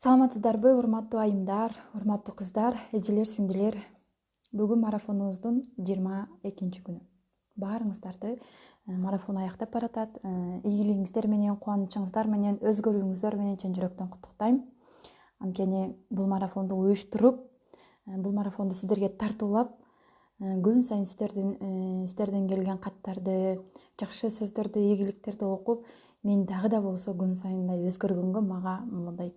Саламатсыздарбы, урматтуу айымдар, урматтуу кыздар, эжелер, сиңдилер. Бүгүн марафонубуздун 22 күнү. Баарыңыздарды марафон аяктап баратат. Ийгилигиңиздер менен, кубанычыңыздар менен, өзгөрүүңүздөр менен чын жүрөктөн куттуктайм. Анткени бул марафонду уюштуруп, бул марафонду сиздерге тартуулап, күн сайын сиздерден келген каттарды, жакшы сөздөрдү, ийгиликтерди окуп, мен дагы да болсо күн сайын мындай өзгөргөнгө мага мындай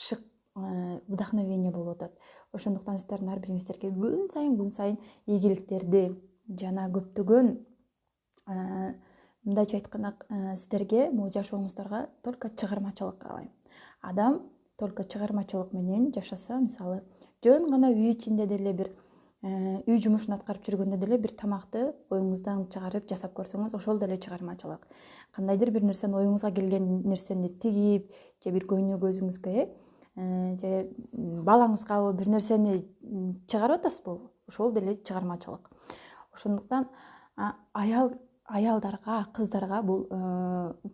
шык вдохновение болуп атат. Ошондуктан сиздердин ар бириңиздерге күн сайын ийгиликтерди жана көптөгөн мындайча айтканда сиздерге могу жашооңуздарга только чыгармачылык каалайм. Адам только чыгармачылык менен жашаса, мисалы жөн гана үй ичинде деле бир үй жумушун аткарып жүргөндө деле бир тамакты оюңуздан чыгарып жасап көрсөңүз, ошол деле чыгармачылык. Кандайдыр бир нерсени оюңузга келген нерсени тигип, же бир көйнөгөзүңүзгө же балаңызга бир нерсени чыгарып атасызбы, ошол деле чыгармачылык. Ошондуктан аялдарга, кыздарга бул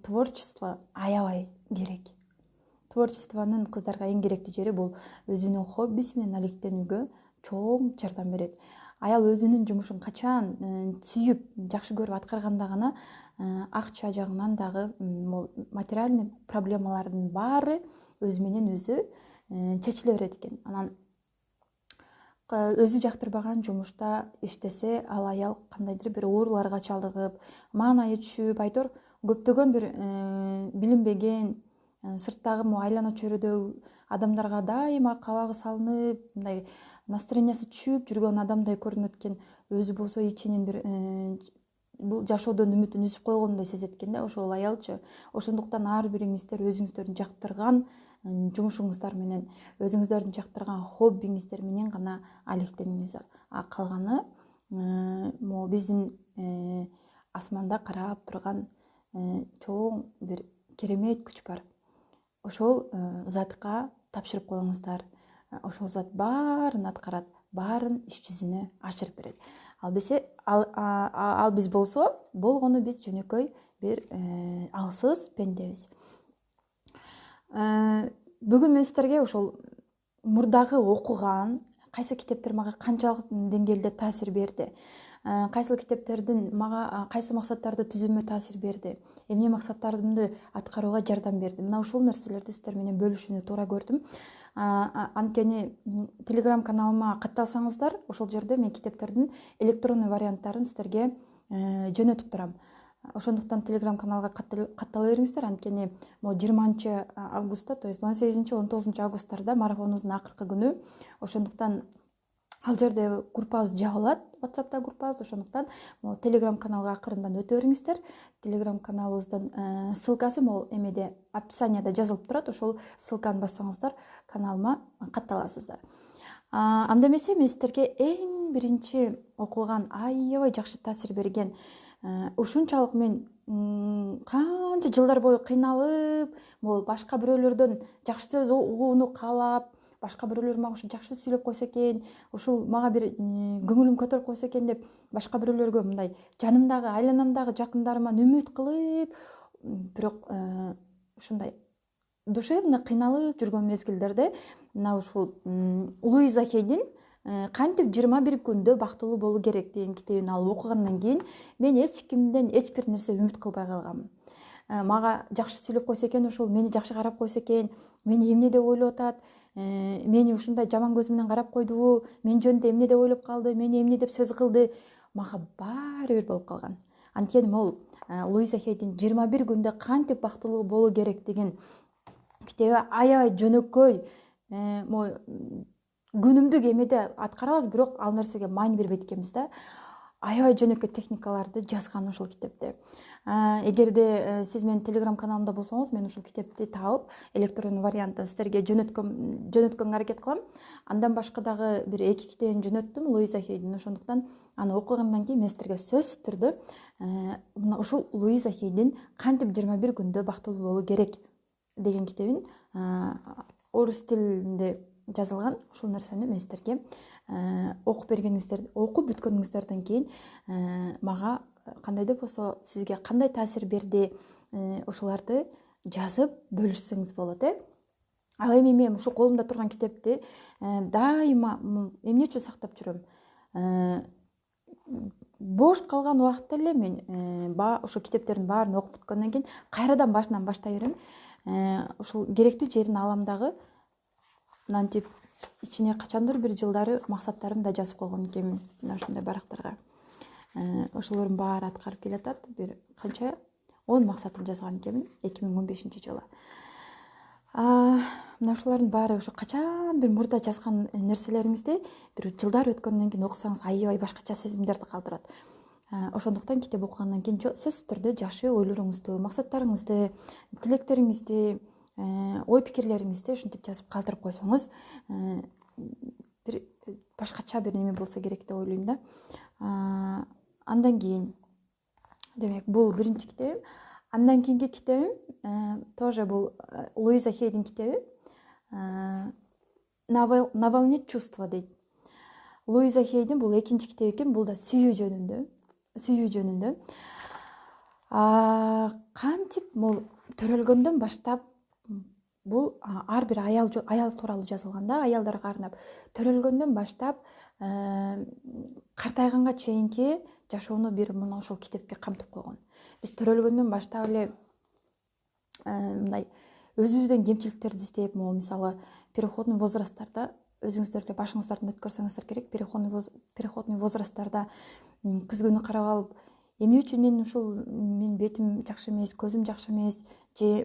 творчество аябай керек. Творчествонун кыздарга эң керектүү жери бул өзүнүн хоббиси менен алектенүүгө чоң жардам берет. Аял өзүнүн жумушун качан сүйүп, жакшы көрүп аткарганда гана акча жагынан дагы, материальный проблемалардын баары өзү менен өзү чечиле берет экен. Анан өзү жактырбаган жумушта иштесе, ал аял кандайдыр бир ооруларга чалдыгып, маанайы түшүп, айтор көптөгөн бир билинбеген сырттагы айлана чөйрөдөгү адамдарга дайыма кабагы салынып, мындай настроениясы түшүп жүргөн адамдай көрүнөт экен. Өзү болсо ичинен бир бул жашоодон үмүтүн үзүп койгондой сезет экен да, ошол аялчы. Ошондуктан ар бириңиздер өзүңүздөрдүн жактырган жумушуңуздар менен, өзүңүздөрдүн жактырган хоббиңиздер менен гана алектениңиз. Калганы могу биздин асманда карап турган чоң бир керемет күч бар. Ошол затка тапшырып коюңуздар. Ошол зат баарын аткарат, баарын иш жүзүнө ашырып берет. Ал биз болсо, болгону биз жөнөкөй бир алсыз пендебиз. Бүгүн мен сиздерге ошол мурдагы окуган кайсы китептер мага канчалык деңгээлде таасир берди, кайсы китептердин мага кайсы максаттарды түзүүмө таасир берди, эмне максаттарымды аткарууга жардам берди. Мына ушул нерселерди сиздер менен бөлүшүүнү туура көрдүм. Анткени Telegram каналыма катталсаңыздар, ошол жерде мен китептердин электронный варианттарын сиздерге жөнөтүп турам. Ошондуктан Telegram каналга каттала бериңиздер. Анткени могу 20 августта, то есть 18-19 августтарда марафонубуздун акыркы күнү. Ошондуктан ал жерде группабыз жабылат, WhatsApp'та группабыз. Ошондуктан Telegram каналга акырындан өтө бериңиздер. Telegram каналыбыздын ссылкасы могу эмеде описанияда жазылып турат. Ошол ссылканы бассаңыздар, каналыма катталасыздар. Анда эмесе мен сиздерге эң биринчи окуган аябай жакшы таасир берген, ушунчалык мен канча жылдар бою кыйналып, могу башка бирөөлөрдөн жакшы сөз угууну каалап, башка бирөөлөр мага ушу жакшы сүйлөп койсо экен, ушул мага бир көңүлүм көтөрүп койсо экен деп, башка бирөөлөргө мындай жанымдагы, айланамдагы жакындарыман үмүт кылып, бирок ушундай душевно кыйналып жүргөн мезгилдерде мына ушул Луиза Хейдин кантип 21 күндө бактылуу болуу керек деген китебин алып окугандан кийин мен эч кимден эч бир нерсе үмүт кылбай калганмын. Мага жакшы сүйлөп койсо экен, ушул мени жакшы карап койсо экен, мени эмне деп ойлоп атат, мени ушундай жаман көз менен карап койдубу, мен жөнүндө эмне деп ойлоп калды, мени эмне деп сөз кылды, мага баары бир болуп калган. Анткени могу Луиза Хейдин 21 күндө кантип бактылуу болуу керек деген китеби аябай жөнөкөй, күнүмдүк эмеде аткарабыз, бирок ал нерсеге маани бербейт экенбиз да. Аябай жөнөкөй техникаларды жазган ушул китепте. Эгерде сиз менин Telegram каналымда болсоңуз, мен ушул китепти таап, электронный вариантын сиздерге жөнөткөнгө аракет кылам. Андан башка дагы бир 2 китебин жөнөттүм Луиза Хейдин. Ошондуктан аны окугандан кийин мен сиздерге сөзсүз түрдө мына ушул Луиза Хейдин кантип 21 күндө бактылуу болуу керек деген китебин орус тилинде жазылган. Ушул нерсени мен сиздерге окуп бүткөнүңүздөрдөн кийин мага кандайдыр болсо сизге кандай таасир берди, ошоларды жазып бөлүшсөңүз болот. Ал эми мен ушу колумда турган китепти дайыма эмне үчүн сактап жүрөм? Бош калган убакытта эле мен ошо китептердин баарын окуп бүткөндөн кийин кайрадан башынан баштай берем. Ушул керектүү жерин алам дагы, мынантип ичине качандыр бир жылдары максаттарымды да жазып койгон экенмин мына ушундай барактарга. Ошолордун баары аткарып келатат. Бир канча 10 максатым жазган экенмин 2015-жылы. Мына ушулардын баары ошо качан бир мурда жазган нерселериңизди бир жылдар өткөндөн кийин окусаңыз аябай башкача сезимдерди калтырат. Ошондуктан китеп окугандан кийин сөзсүз түрдө жакшы ойлоруңузду, максаттарыңызды, тилектериңизди, ой пикирлериңизди ушинтип жазып калтырып койсоңуз бир башкача бир неме болсо керек деп ойлойм да. Андан кийин демек бул биринчи китебим. Андан кийинки китебим тоже бул Луиза Хейдин китеби. На волне чувства дейт. Луиза Хейдин бул экинчи китеби экен. Бул да сүйүү жөнүндө. Кантип бул төрөлгөндөн баштап бул ар бир аял тууралуу жазылган да, аялдарга арнап. Төрөлгөндөн баштап картайганга чейинки жашоону бир мына ушул китепке камтып койгон. Биз төрөлгөндөн баштап эле мындай өзүбүздөн кемчиликтерди издеп, мисалы переходный возрасттарда өзүңүздөр эле башыңыздардан өткөрсөңүздөр керек. Переходный возрасттарда күзгүнү карап алып, эмне үчүн менин бетим жакшы эмес, көзүм жакшы эмес, же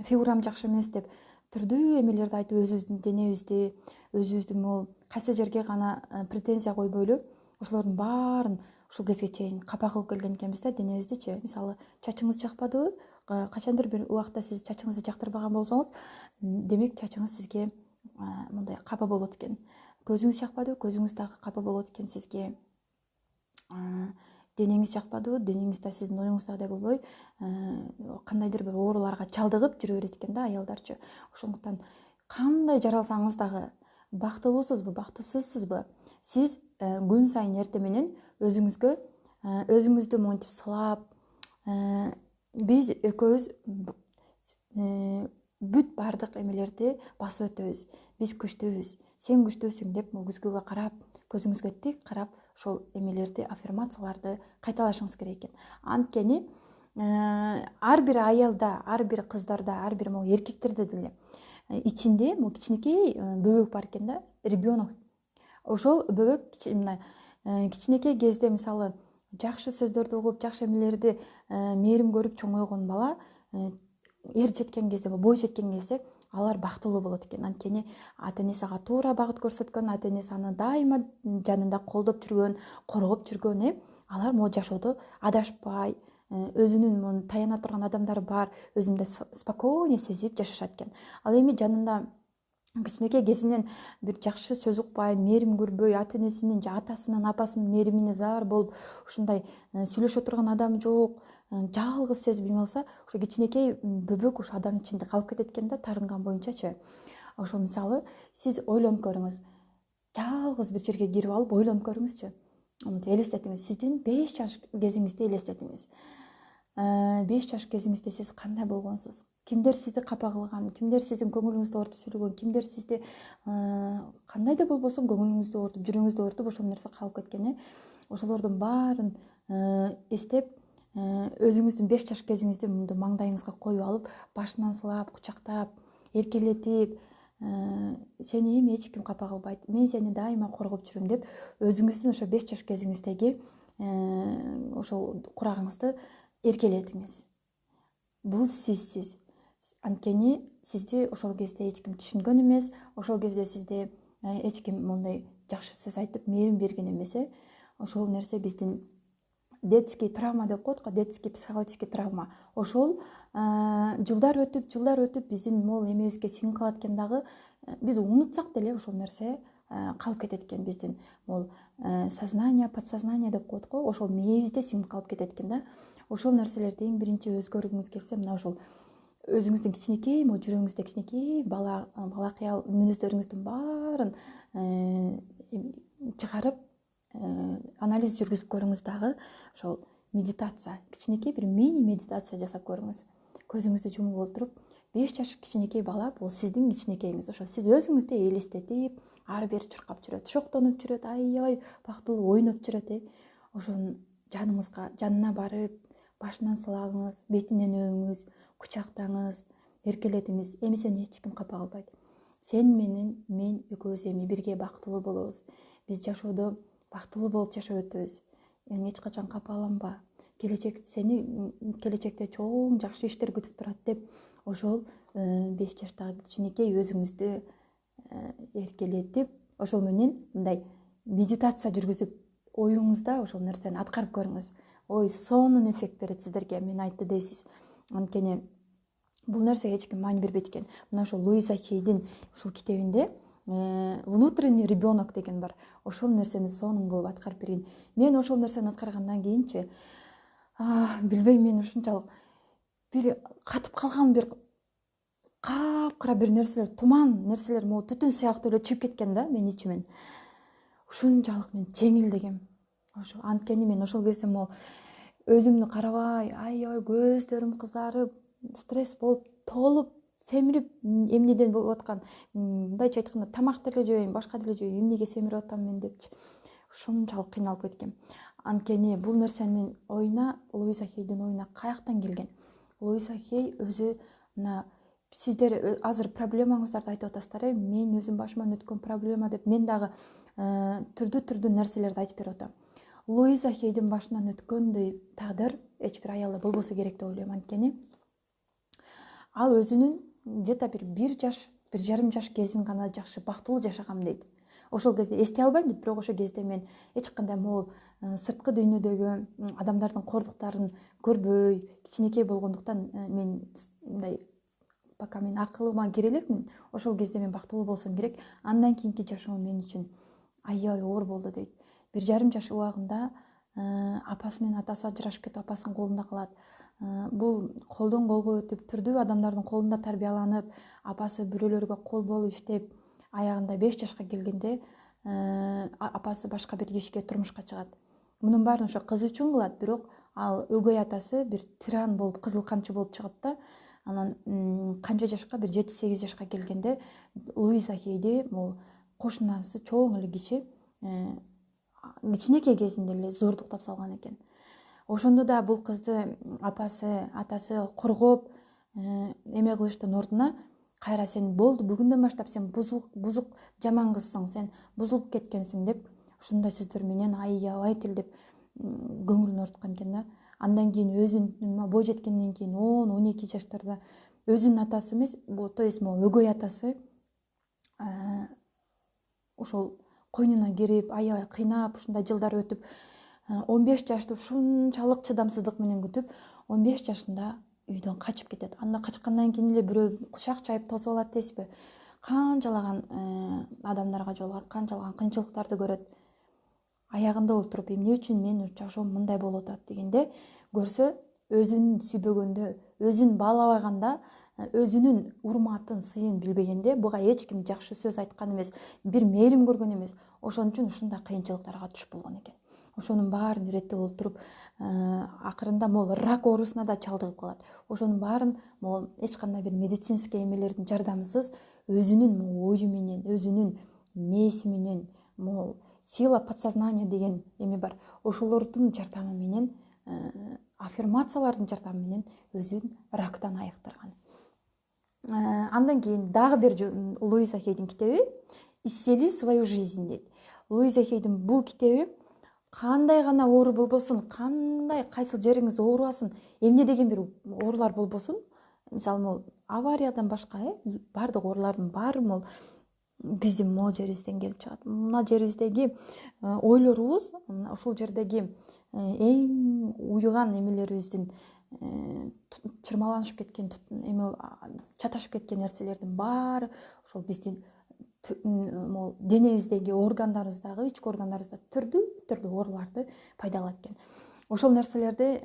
фигурам жакшы эмес деп түрдүү эмелерди айтып, өзүбүздүн денебизди, өзүбүздүн кайсы жерге гана претензия койбой эле ошолордун баарын ушул кезге чейин капа кылып келген экенбиз да, денебиздичи. Мисалы, чачыңыз жакпадыбы? Качандыр бир убакта сиз чачыңызды жактырбаган болсоңуз, демек чачыңыз сизге мындай капа болот экен. Көзүңүз жакпадыбы? Көзүңүз дагы капа болот экен сизге. Денеңиз жакпадыбы? Денеңиз да сиздин оюңуздагыдай болбой, кандайдыр бир ооруларга чалдыгып жүрө берет экен да аялдарчы. Ошондуктан кандай жаралсаңыз дагы, бактылуусузбу, бактысызсызбы, сиз күн сайын эртең менен өзүңүздү монтип сылап, биз экөөбүз бүт баардык эмелерди басып өтөбүз. Биз күчтүүбүз, сен күчтүүсүң деп күзгүгө карап, көзүңүзгө тик карап, ошол эмелерди, аффирмацияларды кайталашыңыз керек экен. Анткени ар бир аялда, ар бир кыздарда, ар бир эркектерде деле ичинде кичинекей бөбөк бар экен да, ребенок. Ошол бөбөк кичинекей кезде мисалы жакшы сөздөрдү угуп, жакшы эмелерди мээрим көрүп чоңойгон бала эр жеткен кезде, бой жеткен кезде алар бактылуу болот экен. Анткени ата энеси ага туура багыт көрсөткөн, ата энеси аны дайыма жанында колдоп жүргөн, коргоп жүргөн, алар могу жашоодо адашпай, өзүнүн таяна турган адамдары бар, өзүндө спокойно сезип жашашат экен. Ал эми жанында кичинекей кезинен бир жакшы сөз укпай, мээрим көрбөй, ата энесинин же атасынын, апасынын мээримине зар болуп, ушундай сүйлөшө турган адам жок, жалгыз сезип эме кылса, ошо кичинекей бөбөк ошо адамдын ичинде калып кетет экен да, тарынган боюнчачы. Ошо мисалы сиз ойлонуп көрүңүз, жалгыз бир жерге кирип алып ойлонуп көрүңүзчү. Элестетиңиз, сиздин 5 жаш кезиңизди элестетиңиз. 5 жаш кезиңизде сиз кандай болгонсуз? Кимдер сизди капа кылган, кимдер сиздин көңүлүңүздү оорутуп сүйлөгөн, кимдер сизди кандай да болбосо көңүлүңүздү оорутуп, жүрөгүңүздү оорутуп ошол нерсе калып кеткен, ошолордун баарын эстеп, өзүңүздүн 5 жаш кезиңизди маңдайыңызга коюп алып, башынан сылап, кучактап, эркелетип, сени эми эч ким капа кылбайт, мен сени дайыма коргоп жүрөм деп, өзүңүздүн ошо 5 жаш кезиңиздеги ошол курагыңызды эркелетиңиз. Бул сизсиз. Анткени сизди ошол кезде эч ким түшүнгөн эмес, ошол кезде сизде эч ким мондай жакшы сөз айтып, мээрим берген эмес. Ошол нерсе биздин детский травма деп коет го, детский психологический травма. Ошол жылдар өтүп биздин могул эмебизге сиңип калат экен дагы, биз унутсак деле ошол нерсе калып кетет экен биздин могул сознание, подсознание деп коет го, ошол мээбизде сиңип калып кетет экен да. Ошол нерселерди эң биринчи өзгөргүңүз келсе, мына ошол өзүңүздүн кичинекей, жүрөгүңүздө кичинекей балакыя мүнөздөрүңүздүн баарын чыгарып анализ жүргүзүп көрүңүз дагы. Ошол медитация, кичинекей бир мини медитация жасап көрүңүз. Көзүңүздү жумуп олтуруп 5 жаш кичинекей бала бул сиздин кичинекейиңиз. Ошо сиз өзүңүздү элестетип ары бери чуркап жүрөт, шоктонуп жүрөт, аябай бактылуу ойноп жүрөт. Ошонун жанына барып, башынан сылагыңыз, бетинен өбүңүз, кучактаңыз, эркелетиңиз. Эми сени эч ким капа кылбайт. Сен менен мен экөөбүз эми бирге бактылуу болобуз. Биз жашоодо бактылуу болуп жашап өтөбүз. Эч качан капаланба. Келечекте чоң жакшы иштер күтүп турат деп ошол 5 жаштагы кичинекей өзүңүздү эркелетип, ошол менен мындай медитация жүргүзүп, оюңузда ошол нерсени аткарып көрүңүз. Ой, сонун эффект берет сиздерге, мен айтты дейсиз. Анткени бул нерсеге эч ким маани бербейт экен. Мына ошол Луиза Хейдин ушул китебинде внутренний ребенок деген бар. Ошол нерсени сонун кылып аткарып берген. Мен ошол нерсени аткаргандан кийинчи билбейм, мен ушунчалык бир катып калган, бир капкара бир нерселер, туман нерселер, могу түтүн сыяктуу эле чыгып кеткен да менин ичимен. Ушунчалык мен жеңилдегем. Анткени мен ошол кезде могу өзүмдү карабай, аябай көздөрүм кызарып, стресс болуп, толуп, семирип, эмнеден болуп аткан, мындайча айтканда тамак деле жебейм, башка деле жебейм, эмнеге семирип атам мен депчи. Ушунчалык кыйналып кеткем. Анткени бул нерсенин оюна, Луиза Хейдин оюна каяктан келген? Луиза Хей өзү, мына сиздер азыр проблемаңыздарды айтып атасыздар, мен өзүм башыман өткөн проблема деп, мен дагы түрдүү нерселерди айтып берип атам. Луиза Хейдин башынан өткөндөй тагдыр эч бир аялда болбосо керек деп ойлойм. Анткени ал өзүнүн где-то бир жарым жаш кезин гана жакшы бактылуу жашагам дейт. Ошол кезде эстей албайм дейт, бирок ошол кезде мен эч кандай могул сырткы дүйнөдөгү адамдардын кордуктарын көрбөй, кичинекей болгондуктан мен мындай пока мен акылыма кире элекмин, ошол кезде мен бактылуу болсом керек. Андан кийинки жашоом мен үчүн аябай оор болду дейт. 1,5 жаш убагында апасы менен атасы ажырашып кетип, апасынын колунда калат. Бул колдон колго өтүп, түрдүү адамдардын колунда тарбияланып, апасы бирөөлөргө кол болуп иштеп, аягында 5 жашка келгенде апасы башка бир кишиге турмушка чыгат. Мунун баарын ошо кызы үчүн кылат, бирок ал өгөй атасы бир тиран болуп, кызыл камчы болуп чыгат да. Анан канча жашка, бир 7-8 жашка келгенде Луиза Хейди, могу кошунасы чоң эле киши, кичинекей кезинде эле зордуктап салган экен. Ошондо да бул кызды апасы, атасы коргоп, эме кылыштын ордуна, кайра сен болду, бүгүндөн баштап сен бузук жаман кызсың, сен бузулуп кеткенсиң деп, ушундай сөздөр менен аябай тилдеп көңүлүн ооруткан экен да. Андан кийин өзүнүн бой жеткенден кийин 10-12 жаштарда өзүнүн атасы эмес, то есть өгөй атасы ошол койнуна кирип, аябай кыйнап, ушундай жылдар өтүп, 15 жашты ушунчалык чыдамсыздык менен күтүп, 15 жашында үйдөн качып кетет. Анда качкандан кийин эле бирөө кучак чайып тосуп алат дейсизби? Канчалаган адамдарга жолугат, канчалаган кыйынчылыктарды көрөт. Аягында олтуруп, эмне үчүн менин жашоом мындай болуп атат дегенде көрсө, өзүн сүйбөгөндө, өзүн баалабаганда, өзүнүн урматын, сыйын билбегенде, буга эч ким жакшы сөз айткан эмес, бир мээрим көргөн эмес. Ошон үчүн ушундай кыйынчылыктарга туш болгон экен. Ошонун баарын иреттеп олтуруп, акырында могул рак оорусуна да чалдыгып калат. Ошонун баарын могул эч кандай бир медицинский эмелердин жардамысыз, өзүнүн ою менен, өзүнүн мээси менен, могул сила подсознания деген эме бар. Ошолордун жардамы менен, аффирмациялардын жардамы менен өзүн рактан айыктырган. Андан кийин дагы бир Луиза Хейдин китеби «Исцели свою жизнь» дейт. Луиза Хейдин бул китеби кандай гана оору болбосун, кандай кайсыл жериңиз оорубасын, эмне деген бир оорулар болбосун, мисалы могул авариядан башка, баардык оорулардын баары могул биздин могул жерибизден келип чыгат. Мына жерибиздеги ойлорубуз, ушул жердеги эң уюган эмелерибиздин, чырмаланышып кеткен, чаташып кеткен нерселердин баары ошол биздин могул денебиздеги органдарыбыздагы, ички органдарыбызда түрдүү ооруларды пайдалайт экен. Ошол нерселерди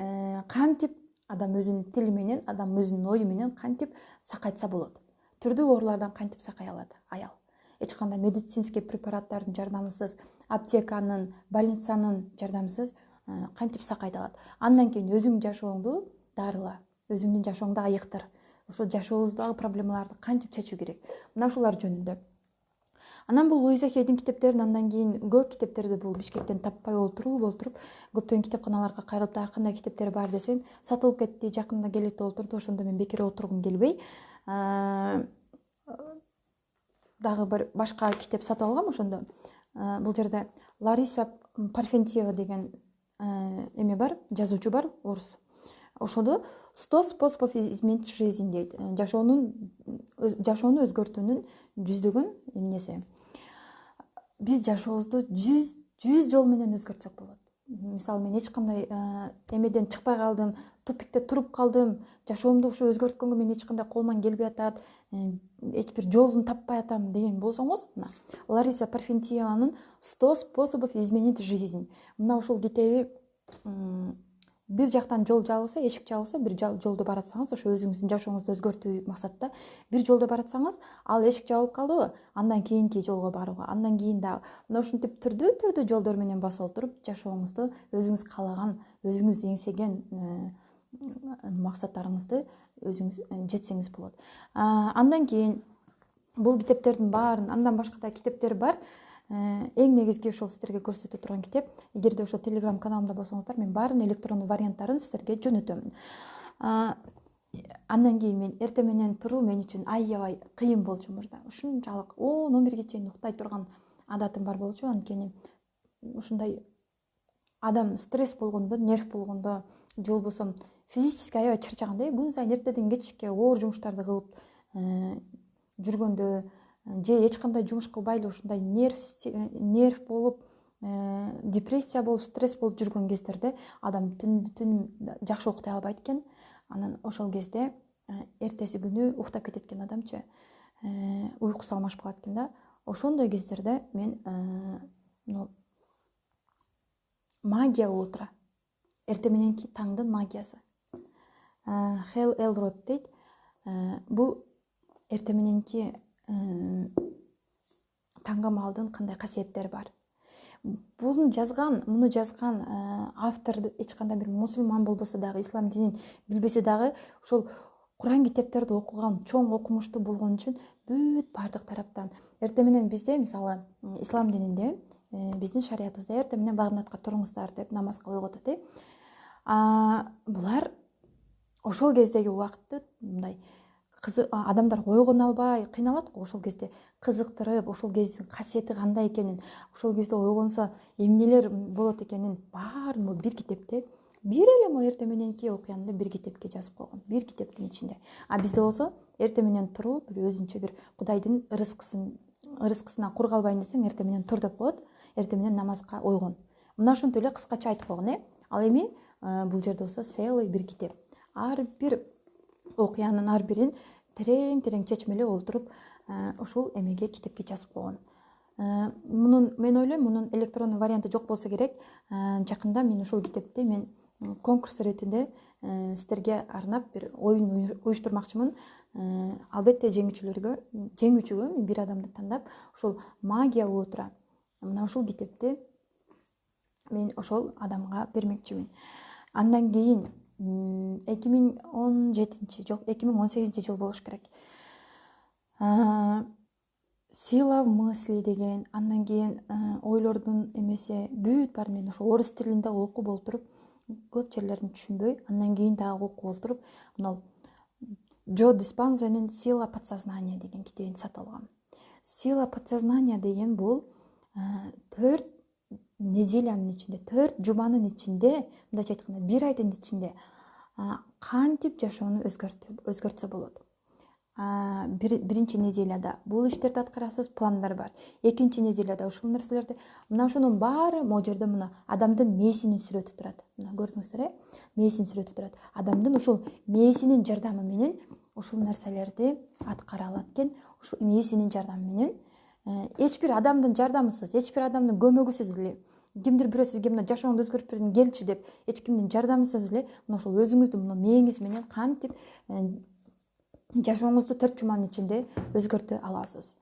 кантип адам өзүнүн тили менен, адам өзүнүн ою менен кантип сакайтса болот? Түрдүү оорулардан кантип сакай алат аял? Эч кандай медицинский препараттардын жардамысыз, аптеканын, больницанын жардамысыз кантип сакайт алат? Андан кийин өзүң жашооңду дарыла, өзүңдүн жашооңду айыктыр. ошо жашообуздагы проблемаларды кантип чечүү керек, мына ушулар жөнүндө. Анан бул Луиза Хейдин китептерин андан кийин көп китептерди бул Бишкектен таппай олтуруп көптөгөн китепканаларга кайрылып дагы кандай китептер бар десем сатылып кетти, жакында келет деп отурду. Ошондо мен бекер отургум келбей дагы бир башка китеп сатып алгам. Ошондо бул жерде Лариса Парфентьева деген эме бар, жазуучу бар, орус. Ошондо 100 способов изменить жизнь дейт. Жашоону өзгөртүүнүн жүздөгөн эмнеси. Биз жашообузду 100 жол менен өзгөртсөк болот. Мисалы мен эч кандай эмеден чыкпай калдым, тупикте туруп калдым, жашоомду ушу өзгөрткөнгө мен эч кандай колуман келбей атат, эч бир жолун таппай атам деген болсоңуз, мына Лариса Парфентьеванын 100 способов изменить жизнь. Мына ушул китеби бир жактан жол жабылса, эшик жабылса, бир жолдо баратсаңыз, ошо өзүңүздүн жашооңузду өзгөртүү максатта бир жолдо баратсаңыз, ал эшик жабылып калдыбы, андан кийинки жолго барууга, андан кийин дагы мына ушинтип түрдүү жолдор менен басып отуруп, жашооңузду өзүңүз каалаган, өзүңүз эңсеген максаттарыңызды өзүңүз жетсеңиз болот. Андан кийин бул китептердин баарын, андан башка да китептер бар. Эң негизги ошол сиздерге көрсөтө турган китеп. Эгерде ошол Telegram каналымда болсоңуздар, мен баарын электрондуу варианттарын сиздерге жөнөтөмүн. Андан кийин мен эртең менен туруу мен үчүн аябай кыйын болчу мурда. Ушунчалык 10-11ге чейин уктай турган адатым бар болчу. Анткени ушундай адам стресс болгондо, нерв болгондо, же болбосо физически аябай чарчаганда, күн сайын эртеден кечке оор жумуштарды кылып жүргөндө, же эч кандай жумуш кылбай эле ушундай нерв болуп, депрессия болуп, стресс болуп жүргөн кездерде адам түн жакшы уктай албайт экен. Анан ошол кезде эртеси күнү уктап кетет экен адамчы, уйкусу алмашып калат экен да. Ошондой кездерде мен магия утра, эртең мененки таңдын магиясы, Хэл Элрод дейт. Бул эртең мененки таңга маалдын кандай касиеттери бар. Муну жазган автор эч кандай бир мусулман болбосо дагы, ислам динин билбесе дагы, ошол Куран китептерди окуган, чоң окумуштуу болгон үчүн бүт бардык тараптан эртең менен бизде, мисалы, ислам дининде, биздин шариятыбызда эртең менен багынатка туруңуздар деп намазга ойготот. Булар ошол кездеги убакытты мындай адамдар ойгоно албай кыйналат го. Ошол кезде кызыктырып, ошол кездин касиети кандай экенин, ошол кезде ойгонсо эмнелер болот экенин баарын бул бир китепте, бир эле могу эртең мененки окуяны бир китепке жазып койгон, бир китептин ичинде. Бизде болсо эртең менен туруу бир өзүнчө бир Кудайдын ырыскысына кур калбайын десең, эртең менен тур деп коет, эртең менен намазга ойгон. Мына ушинтип эле кыскача айтып койгон. Ал эми бул жерде болсо целый бир китеп. Ар бир окуянын ар бирин терең чечмелеп олтуруп ушул эмеге китепке жазып койгон. Мен ойлойм, мунун электрондуу варианты жок болсо керек. Жакында мен ушул китепти мен конкурс иретинде сиздерге арнап бир оюн уюштурмакчымын. Албетте жеңүүчүгө мен бир адамды тандап, ушул магия утра, мына ушул китепти мен ошол адамга бермекчимин. Андан кийин 2018 жыл болуш керек. Сила в мысли деген, андан кийин ойлордун эмеси бүт бар. Мен ошо орус тилинде окуп олтуруп, көп жерлерин түшүнбөй, андан кийин дагы окуп олтуруп, мына Джо Диспанзанын Сила подсознания деген китебин сатып алгам. Сила подсознания деген бул 4 неделянын ичинде, 4 жуманын ичинде, мындайча айтканда 1 айдын ичинде кантип жашоону өзгөртсө болот. Биринчи неделяда бул иштерди аткарасыз, пландар бар. Экинчи неделяда ушул нерселерди, мына ошонун баары могу жерде мына адамдын мээсинин сүрөтү турат. Мына көрдүңүздөр, мээсинин сүрөтү турат. Адамдын ушул мээсинин жардамы менен ушул нерселерди аткара алат экен. Ушул мээсинин жардамы менен эч бир адамдын жардамысыз, эч бир адамдын көмөгүсүз эле, кимдир бирөө сизге мына жашооңду өзгөртүп бердим келчи деп эч кимдин жардамысыз эле мына ошол өзүңүздү мына мээңиз менен кантип жашооңузду 4 жуманын ичинде өзгөртө аласыз.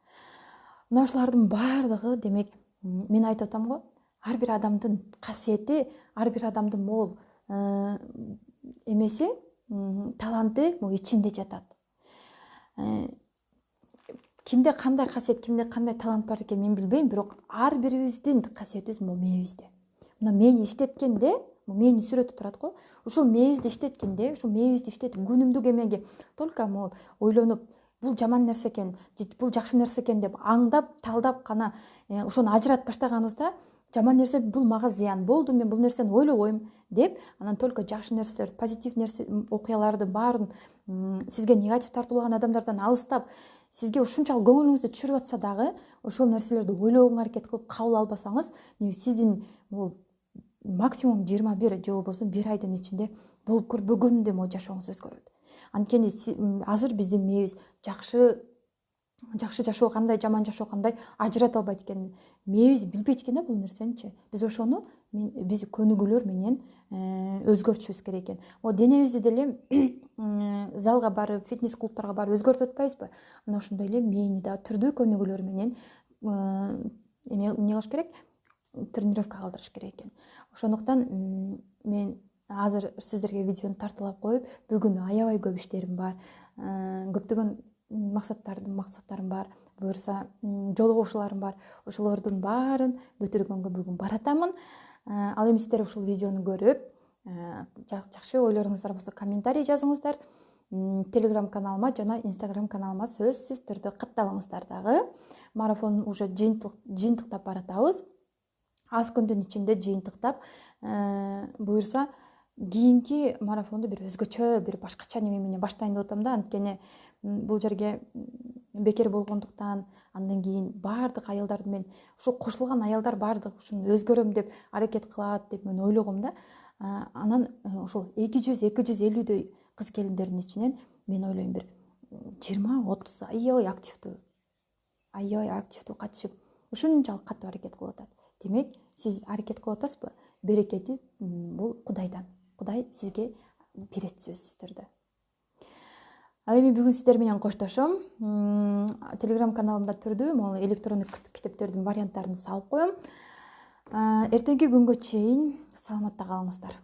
Мына ушулардын баардыгы, демек, мен айтып атам го, ар бир адамдын касиети, ар бир адамдын могул эмеси, таланты могу ичинде жатат. кимде кандай касиет, кимде кандай талант бар экенин мен билбейм, бирок ар бирибиздин касиетибиз могу мээбизде. Мына мээни иштеткенде, мээни сүрөтү турат го, ушул мээбизди иштеткенде, ушул мээбизди иштетип күнүмдүк эмеге только могу ойлонуп, бул жаман нерсе экен, бул жакшы нерсе экен деп аңдап, талдап гана ошону ажырата баштаганыбызда, жаман нерсе бул мага зыян болду, мен бул нерсени ойлобойм деп, анан только жакшы нерселерди, позитив нерсе окуялардын баарын сизге негатив тартуулаган адамдардан алыстап, сизге ушунчалык көңүлүңүздү түшүрүп атса дагы, ошол нерселерди ойлогонго аракет кылып кабыл албасаңыз, сиздин бул максимум 21 же болбосо 1 айдын ичинде болуп көрбөгөнүндөй могу жашооңуз өзгөрөт. Анткени азыр биздин мээбиз жакшы жашоо кандай, жаман жашоо кандай ажырата албайт экен. Мээбиз билбейт экен да бул нерсеничи. Биз ошону биз көнүгүүлөр менен өзгөртүшүбүз керек экен. Денебизди деле залга барып, фитнес клубтарга барып өзгөртүп атпайбызбы? Мына ошондой эле мээни да түрдүү көнүгүүлөр менен эмне кылыш керек? Тренировка кылдырыш керек экен. Ошондуктан мен азыр сиздерге видеону тартуулап коюп, бүгүн аябай көп иштерим бар, көптөгөн максаттарым бар, буюрса жолугушууларым бар. Ошолордун баарын бүтүргөнгө бүгүн баратамын. Ал эми сиздер ушул видеону көрүп, жакшы ойлоруңуздар болсо комментарий жазыңыздар. Телеграм каналыма жана Инстаграм каналыма сөзсүз түрдө катталыңыздар дагы. Марафон уже жыйынтыктап баратабыз. Аз күндүн ичинде жыйынтыктап, буюрса кийинки марафонду бир өзгөчө, бир башкача неме менен баштайын деп атам да. Анткени бул жерге бекер болгондуктан, андан кийин баардык аялдарды мен ушул кошулган аялдар баардык ушуну өзгөрөм деп аракет кылат деп мен ойлогом да. Анан ушул 200-250дөй кыз келиндердин ичинен мен ойлойм бир 20-30 аябай активдүү катышып, ушунчалык катуу аракет кылып атат. Демек, сиз аракет кылып атасызбы? Берекети бул Кудайдан. Кудай сизге берет сөзсүз түрдө. Ал эми бүгүн сиздер менен коштошом. Телеграм каналымда түрдүү могу электрондук китептердин варианттарын салып коем. Эртеңки күнгө чейин саламатта калыңыздар.